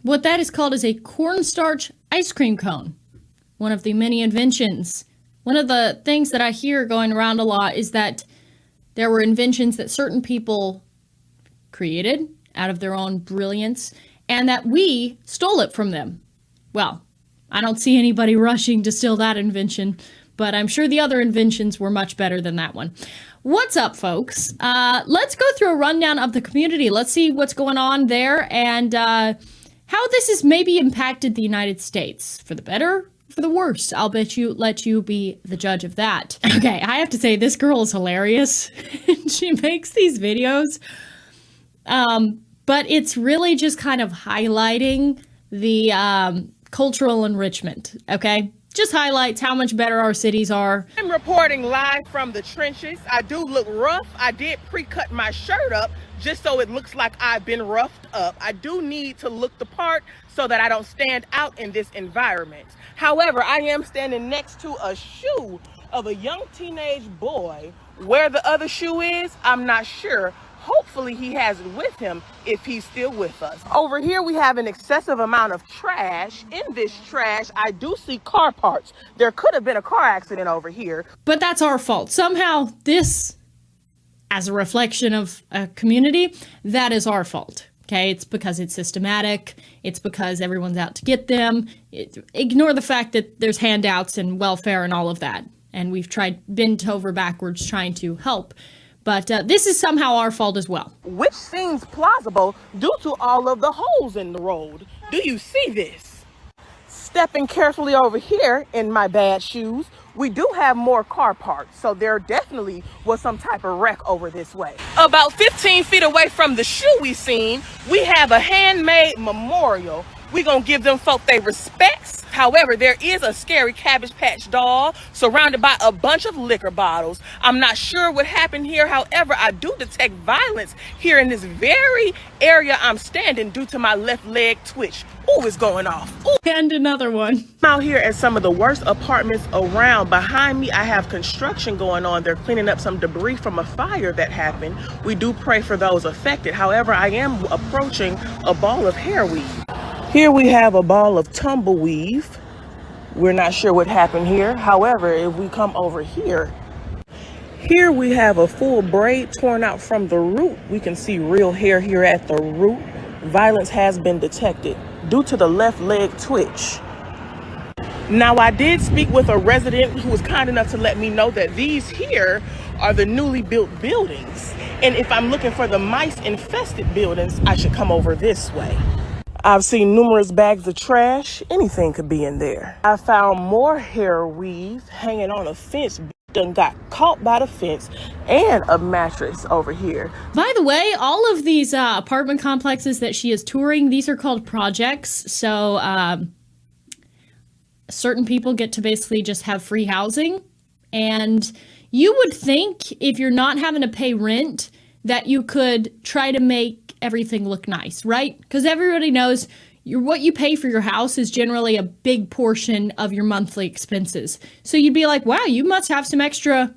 What that is called is a cornstarch ice cream cone. One of the many inventions. One of the things that I hear going around a lot is that there were inventions that certain people created out of their own brilliance, and that we stole it from them. Well, I don't see anybody rushing to steal that invention, but I'm sure the other inventions were much better than that one. What's up, folks? Let's go through a rundown of the community. Let's see what's going on there and how this has maybe impacted the United States. For the better, for the worse. I'll let you be the judge of that. Okay, I have to say, this girl is hilarious. She makes these videos. But it's really just kind of highlighting the cultural enrichment, okay? Just highlights how much better our cities are. I'm reporting live from the trenches. I do look rough. I did pre-cut my shirt up just so it looks like I've been roughed up. I do need to look the part so that I don't stand out in this environment. However, I am standing next to a shoe of a young teenage boy. Where the other shoe is, I'm not sure. Hopefully he has it with him if he's still with us. Over here we have an excessive amount of trash. In this trash, I do see car parts. There could have been a car accident over here. But that's our fault. Somehow this, as a reflection of a community, that is our fault. Okay, it's because it's systematic. It's because everyone's out to get them. Ignore the fact that there's handouts and welfare and all of that. And we've tried bent over backwards trying to help. But this is somehow our fault as well. Which seems plausible due to all of the holes in the road. Do you see this? Stepping carefully over here in my bad shoes, we do have more car parts. So there definitely was some type of wreck over this way. About 15 feet away from the shoe we seen, we have a handmade memorial. We gonna give them folk their respects. However, there is a scary Cabbage Patch doll surrounded by a bunch of liquor bottles. I'm not sure what happened here. However, I do detect violence here in this very area I'm standing due to my left leg twitch. Ooh, it's going off. Ooh. And another one. I'm out here at some of the worst apartments around. Behind me, I have construction going on. They're cleaning up some debris from a fire that happened. We do pray for those affected. However, I am approaching a ball of hair weave. Here we have a ball of tumbleweave. We're not sure what happened here. However, if we come over here, here we have a full braid torn out from the root. We can see real hair here at the root. Violence has been detected due to the left leg twitch. Now, I did speak with a resident who was kind enough to let me know that these here are the newly built buildings. And if I'm looking for the mice infested buildings, I should come over this way. I've seen numerous bags of trash. Anything could be in there. I found more hair weave hanging on a fence. Done got caught by the fence, and a mattress over here. By the way, all of these apartment complexes that she is touring, these are called projects. So certain people get to basically just have free housing. And you would think if you're not having to pay rent that you could try to make everything look nice, right? Because everybody knows what you pay for your house is generally a big portion of your monthly expenses. So you'd be like, wow, you must have some extra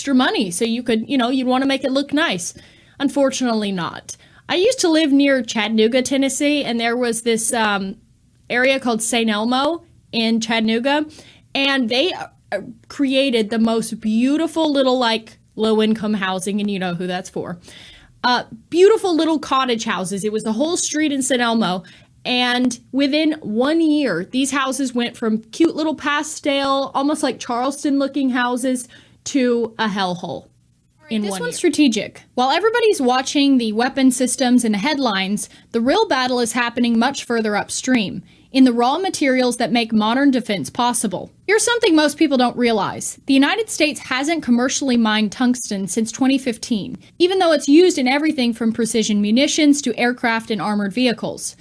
money. So you could, you'd want to make it look nice. Unfortunately not. I used to live near Chattanooga, Tennessee, and there was this area called St. Elmo in Chattanooga, and they created the most beautiful little low-income housing, and you know who that's for. Beautiful little cottage houses. It was the whole street in St. Elmo. And within 1 year, these houses went from cute little pastel, almost like Charleston looking houses to a hellhole. This one's strategic. While everybody's watching the weapon systems and the headlines, the real battle is happening much further upstream, in the raw materials that make modern defense possible. Here's something most people don't realize. The United States hasn't commercially mined tungsten since 2015, even though it's used in everything from precision munitions to aircraft and armored vehicles.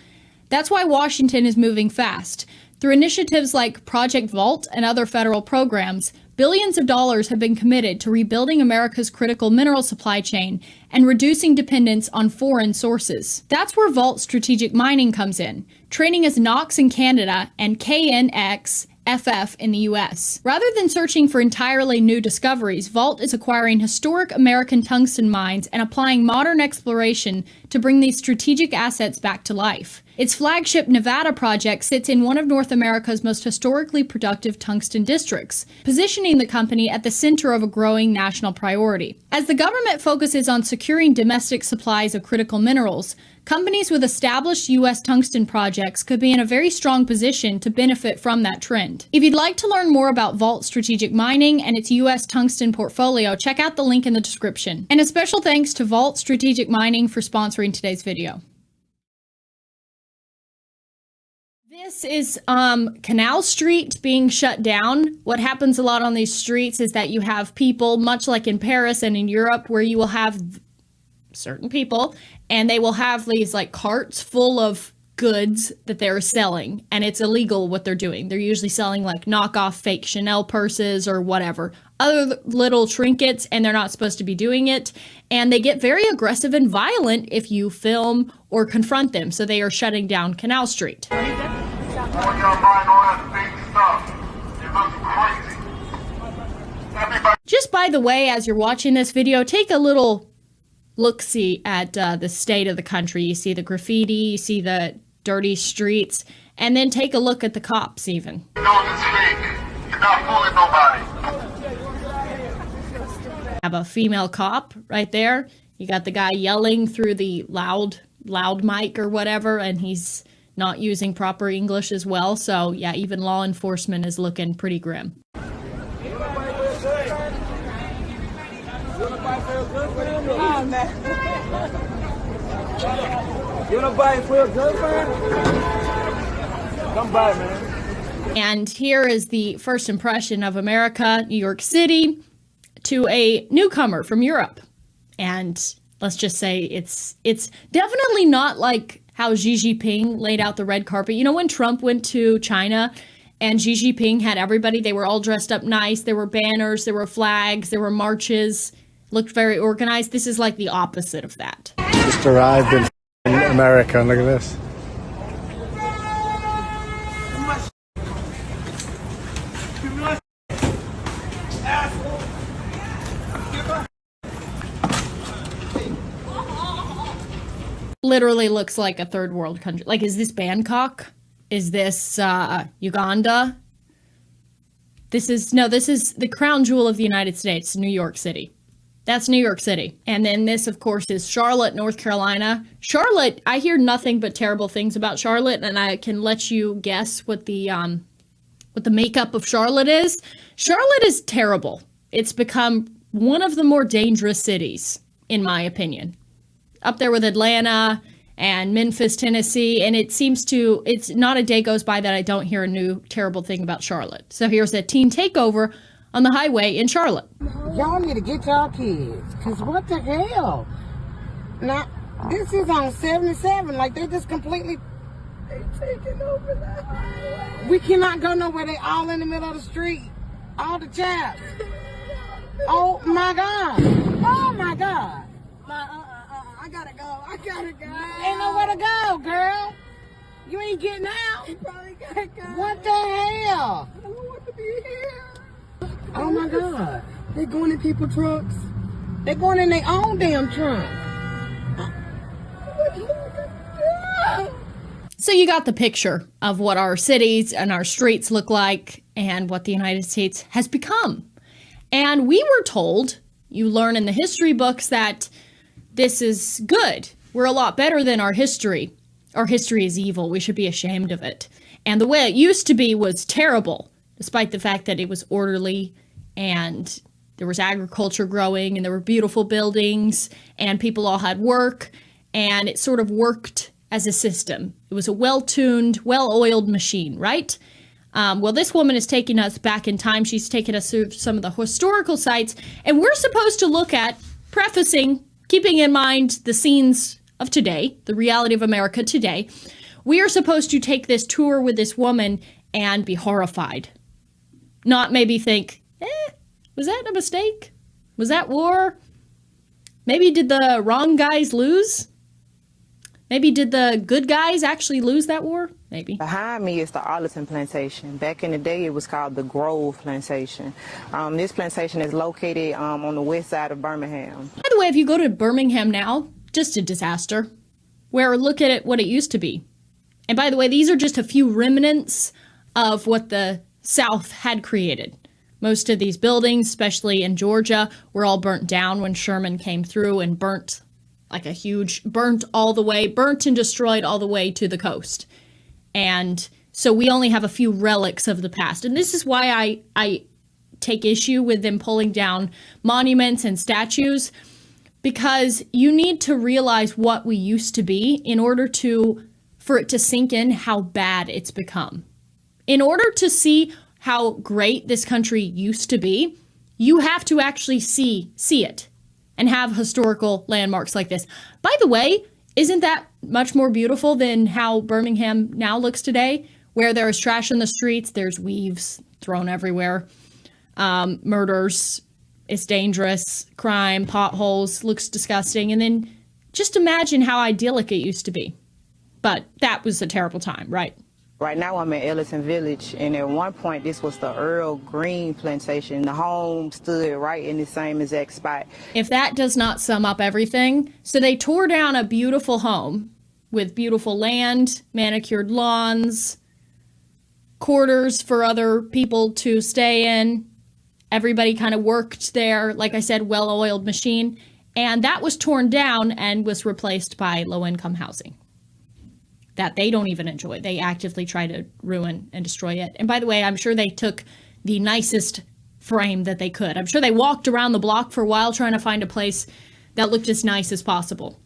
That's why Washington is moving fast. Through initiatives like Project Vault and other federal programs, billions of dollars have been committed to rebuilding America's critical mineral supply chain and reducing dependence on foreign sources. That's where Vault Strategic Mining comes in, trading as NOx in Canada and KNX FF in the US. Rather than searching for entirely new discoveries, Vault is acquiring historic American tungsten mines and applying modern exploration to bring these strategic assets back to life. Its flagship Nevada project sits in one of North America's most historically productive tungsten districts, positioning the company at the center of a growing national priority. As the government focuses on securing domestic supplies of critical minerals, companies with established U.S. tungsten projects could be in a very strong position to benefit from that trend. If you'd like to learn more about Vault Strategic Mining and its U.S. tungsten portfolio, check out the link in the description. And a special thanks to Vault Strategic Mining for sponsoring today's video. This is Canal Street being shut down. What happens a lot on these streets is that you have people, much like in Paris and in Europe, where you will have certain people, and they will have these like carts full of goods that they're selling, and it's illegal what they're doing. They're usually selling like knockoff fake Chanel purses or whatever, other little trinkets, and they're not supposed to be doing it. And they get very aggressive and violent if you film or confront them. So they are shutting down Canal Street. Just by the way, as you're watching this video, take a little look-see at the state of the country. You see the graffiti, you see the dirty streets, and then take a look at the cops even. You know it's fake. You're not fooling nobody. Have a female cop right there. You got the guy yelling through the loud mic or whatever, and he's not using proper English as well. So yeah, even law enforcement is looking pretty grim. Come by, man. And here is the first impression of America, New York City, to a newcomer from Europe. And let's just say it's definitely not like how Xi Jinping laid out the red carpet. You know, when Trump went to China and Xi Jinping had everybody, they were all dressed up nice. There were banners, there were flags, there were marches, looked very organized. This is like the opposite of that. Just arrived in America, and look at this. Literally looks like a third world country. Like, is this Bangkok? Is this Uganda? This is the crown jewel of the United States, New York City. That's New York City. And then this, of course, is Charlotte, North Carolina. Charlotte, I hear nothing but terrible things about Charlotte, and I can let you guess what the makeup of Charlotte is. Charlotte is terrible. It's become one of the more dangerous cities, in my opinion. Up there with Atlanta and Memphis, Tennessee, and it's not a day goes by that I don't hear a new terrible thing about Charlotte. So here's a teen takeover on the highway in Charlotte. Y'all need to get y'all kids, because what the hell? Now, this is on 77, like they just completely taking over that highway. We cannot go nowhere, they all in the middle of the street, all the chaps. Oh my God, oh my God. I gotta go. Ain't nowhere to go, girl. You ain't getting out. You probably gotta go. What the hell? I don't want to be here. Oh my God. They going in people's trucks. They're going in their own damn trunk. So you got the picture of what our cities and our streets look like and what the United States has become. And we were told, you learn in the history books, that this is good. We're a lot better than our history. Our history is evil. We should be ashamed of it. And the way it used to be was terrible, despite the fact that it was orderly and there was agriculture growing and there were beautiful buildings and people all had work and it sort of worked as a system. It was a well-tuned, well-oiled machine, right? Well, this woman is taking us back in time. She's taking us through some of the historical sites, and we're supposed to look at keeping in mind the scenes of today, the reality of America today. We are supposed to take this tour with this woman and be horrified. Not maybe think, was that a mistake? Was that war? Maybe did the wrong guys lose? Maybe did the good guys actually lose that war? Maybe. Behind me is the Arlington Plantation. Back in the day, it was called the Grove Plantation. This plantation is located on the west side of Birmingham. By the way, if you go to Birmingham now, just a disaster. Where look at it, what it used to be. And by the way, these are just a few remnants of what the South had created. Most of these buildings, especially in Georgia, were all burnt down when Sherman came through and burnt like a huge, burnt and destroyed all the way to the coast. And so we only have a few relics of the past. And this is why I take issue with them pulling down monuments and statues, because you need to realize what we used to be in order for it to sink in how bad it's become. In order to see how great this country used to be, you have to actually see it and have historical landmarks like this. By the way, isn't that much more beautiful than how Birmingham now looks today, where there is trash in the streets, there's weaves thrown everywhere, murders, it's dangerous, crime, potholes, looks disgusting, and then just imagine how idyllic it used to be. But that was a terrible time, right? Right now I'm in Ellison Village, and at one point this was the Earl Green Plantation. The home stood right in the same exact spot. If that does not sum up everything, so they tore down a beautiful home with beautiful land, manicured lawns, quarters for other people to stay in. Everybody kind of worked there, like I said, well-oiled machine, and that was torn down and was replaced by low-income housing that they don't even enjoy. They actively try to ruin and destroy it. And by the way, I'm sure they took the nicest frame that they could. I'm sure they walked around the block for a while trying to find a place that looked as nice as possible.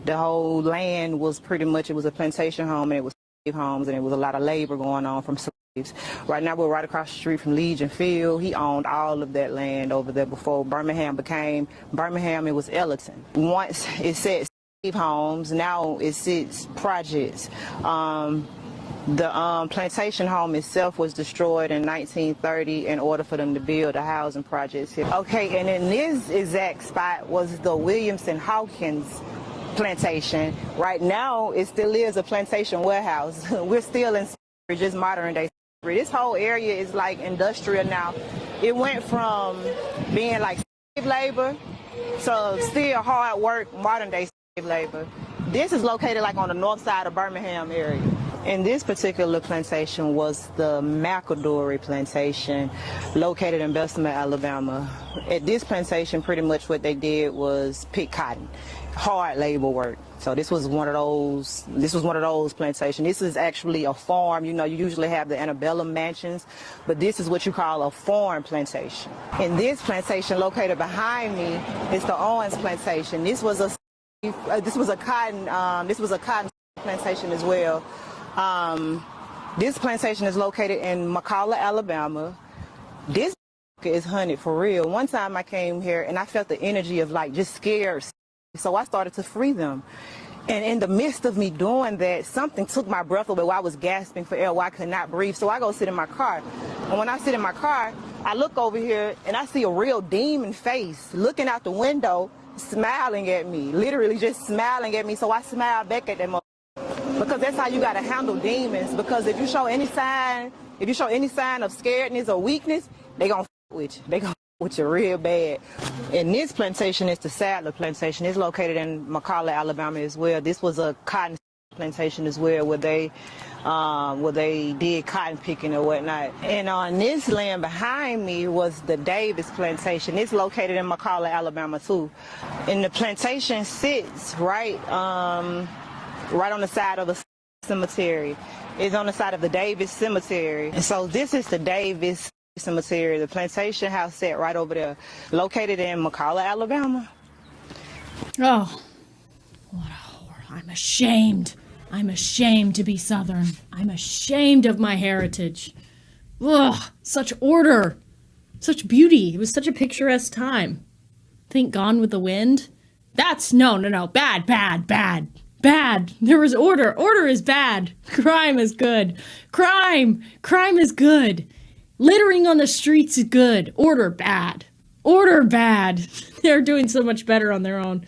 The whole land was pretty much, it was a plantation home, and it was slave homes, and it was a lot of labor going on from slaves. Right now we're right across the street from Legion Field. He owned all of that land over there before Birmingham became Birmingham. It was Ellington. Once it said homes, now it sits projects. The plantation home itself was destroyed in 1930 in order for them to build the housing projects here. Okay, and in this exact spot was the Williamson Hawkins plantation. Right now it still is a plantation warehouse. We're still in just modern day. This whole area is like industrial now. It went from being like slave labor to still hard work, modern day labor. This is located like on the north side of Birmingham area. And this particular plantation was the McEldory plantation, located in Bessemer, Alabama. At this plantation, pretty much what they did was pick cotton, hard labor work. So this was one of those plantations. This is actually a farm. You know, you usually have the antebellum mansions, but this is what you call a farm plantation. And this plantation located behind me is the Owens plantation. This was a cotton plantation as well. This plantation is located in McCalla, Alabama. This is hunted for real. One time I came here and I felt the energy of like just scared. So I started to free them. And in the midst of me doing that, something took my breath away while I was gasping for air, while I could not breathe. So I go sit in my car. And when I sit in my car, I look over here and I see a real demon face looking out the window, smiling at me, literally just smiling at me. So I smiled back at them, because that's how you got to handle demons. Because if you show any sign of scaredness or weakness, they gonna with you. They gonna with you real bad. And this plantation is the Sadler plantation. It's located in McCalla, Alabama as well. This was a cotton plantation as well, where they did cotton picking or whatnot. And on this land behind me was the Davis plantation. It's located in McCalla, Alabama too. And the plantation sits right on the side of a cemetery. It's on the side of the Davis Cemetery. And so this is the Davis Cemetery. The plantation house sat right over there, located in McCalla, Alabama. Oh, what a horror. I'm ashamed. I'm ashamed to be Southern. I'm ashamed of my heritage. Ugh, such order, such beauty. It was such a picturesque time. Think Gone with the Wind? That's, no, bad. There was order. Order is bad. Crime is good. Crime is good. Littering on the streets is good. Order bad. They're doing so much better on their own.